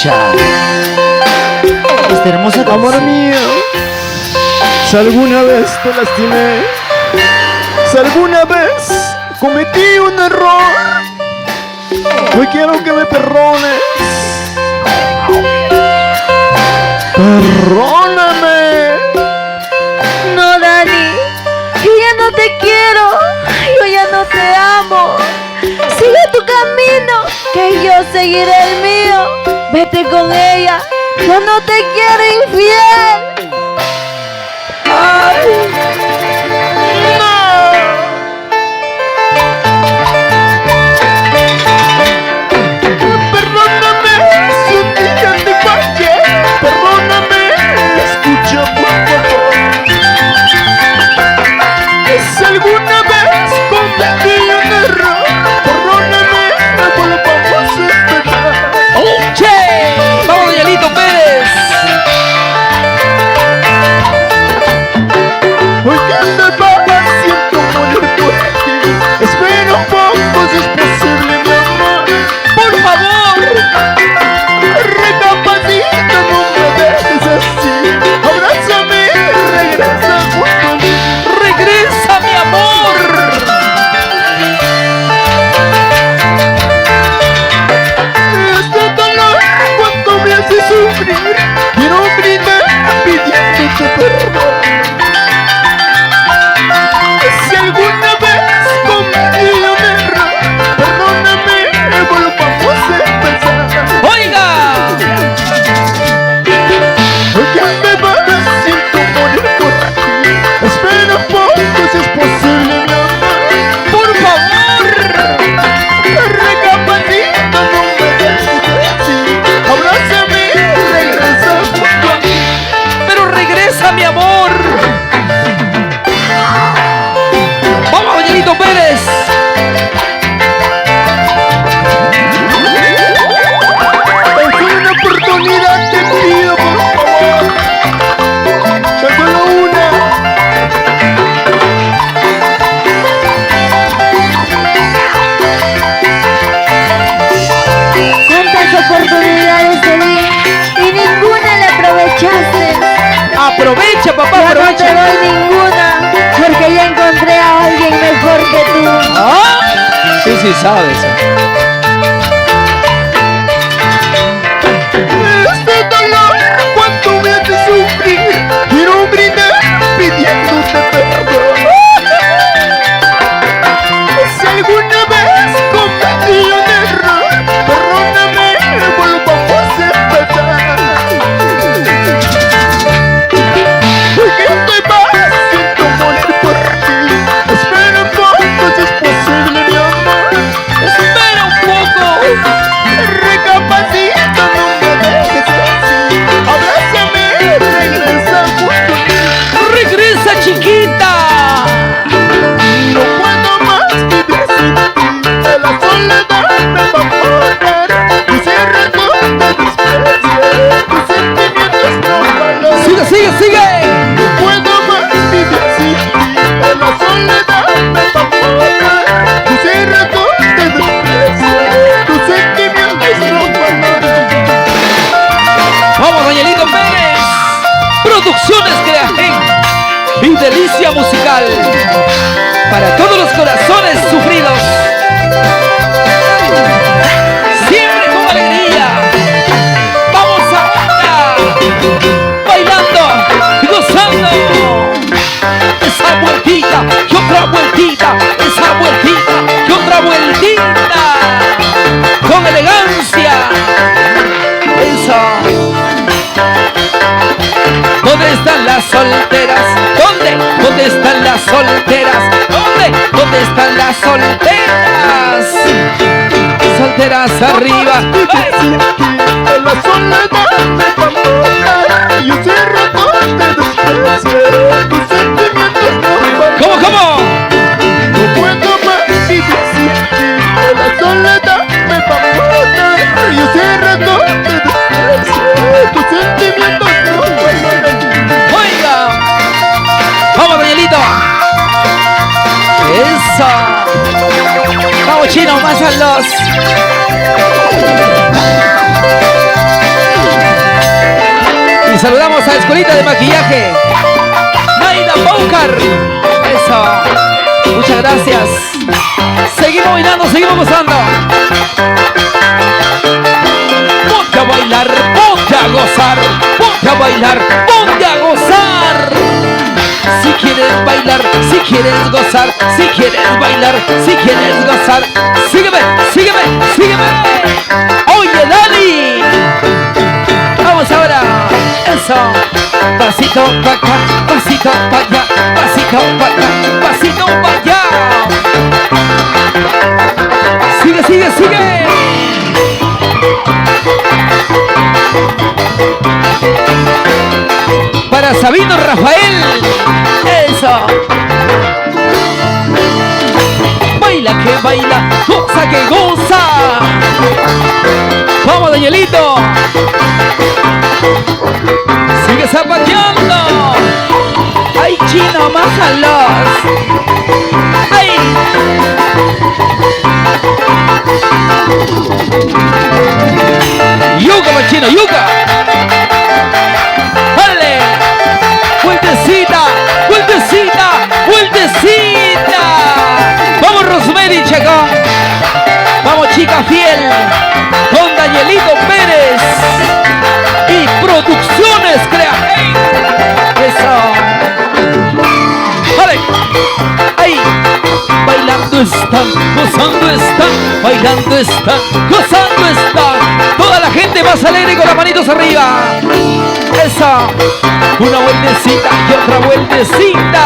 escuchar esta hermosa canción. Amor mío, si alguna vez te lastimé, si alguna vez cometí un error, hoy quiero que me perdones. Perdóname. No, Dani, yo ya no te quiero, yo ya no te amo. Sigue tu camino, que yo seguiré el mío. Vete con ella, yo no te quiero infiel. Ay, Perdóname si un día te fallé. Perdóname, escucha por favor. Si alguna vez cometí un error, perdóname, volvamos a empezar. ¡Che! ¡Vamos, Danielito Pérez! Hoy que te vas, siento morir por ti. Espera un poco si es posible, mi amor. ¡Por favor! Recapacita, no me dejes así. Abrázame, regresa junto a mí. ¡Regresa, mi amor! Este dolor, cuánto me hace sufrir. Quiero brindar pidiéndote perdón. Si alguna vez cometí un error, perdóname, volvamos a empezar. ¡Oiga! Hoy que me vas, siento morir por ti. Espera un poco si es posible, mi amor. ¡Por favor! Recapacita, no me dejes así. Abrázame, regresa junto a mí. ¡Pero regresa, mi amor! ¡Vamos, Danielito Pérez! Es una oportunidad, te pido por favor. Ya solo una. cuántas oportunidades te di y ninguna la aprovechaste. ¡Aprovecha, papá! Ya no te ¡Aprovecha! doy ninguna, porque ya encontré a alguien mejor que tú. ¿Ah? Sí, sí, sabes. Este dolor, cuánto me hace sufrir. Quiero brindar pidiéndote perdón. Si alguna vez cometí un error, perdóname, volvamos a empezar. Hoy que te vas, siento morir por ti. Espera un poco si es posible, mi amor. ¡Espera un poco! Recapacita, no me dejes así. Abrázame, regresa junto a mí. ¡Regresa, chiquita! No puedo más vivir sin ti. De la soledad me va a morir. Y si rato te desprecio, tus sentimientos no valen. ¡Sigue, sigue, sigue! No puedo más vivir sin ti. De la soledad me va a morir. Y si rato te desprecio, tus sentimientos no valen. ¡Vamos, Danielito Pérez! Producciones Creagen y Delicia Musical para todos los corazones sufridos. Siempre con alegría. ¡Vamos ahora! Bailando y gozando. Esa vueltita y otra vueltita. Esa vueltita y otra vueltita. Con elegancia. Esa. ¿Dónde están las solteras? ¿Dónde? ¿Dónde están las solteras? ¿Dónde? ¿Dónde están las solteras? Solteras arriba. ¡Ay! De la soledad me va a morir. Y ese rato te desprecio, tus sentimientos no valen. ¿Cómo, cómo? No puedo más vivir sin ti. De la soledad me va a morir. Y ese rato te desprecio, tus sentimientos no valen. ¡Oiga! ¡Vamos, Danielito! ¡Eso! ¡Vamos, chino! ¡Más a los! saludamos a Escuelita de Maquillaje. Naida Boucar. Eso. Muchas gracias. Seguimos bailando, seguimos gozando. Ponte a bailar, ponte a gozar. Ponte a bailar, ponte a gozar. Si quieres bailar, si quieres gozar, si quieres bailar, si quieres gozar. Sígueme, sígueme, sígueme. Oye, Dani. Vamos ahora. Eso. Pasito pa' acá, pasito pa' allá, pasito pa' acá, pasito pa' allá. Sigue, sigue, sigue. Para Sabino Rafael. Eso. Baila que baila, goza que goza. Vamos, Danielito. Sigue zapateando. Ay, chino, májalos. Ay. Yuca, machino, yuca. Dale. Vueltecita, vueltecita, vueltecita. Vamos, Rosemary, chico. Vamos, chica fiel. Con Danielito Pérez. Y Producciones Crea. Eso. Vale. Ahí. Bailando están, gozando están, bailando están, gozando están. Toda la gente más alegre con las manitos arriba. Esa. Una vueltecita y otra vueltecita.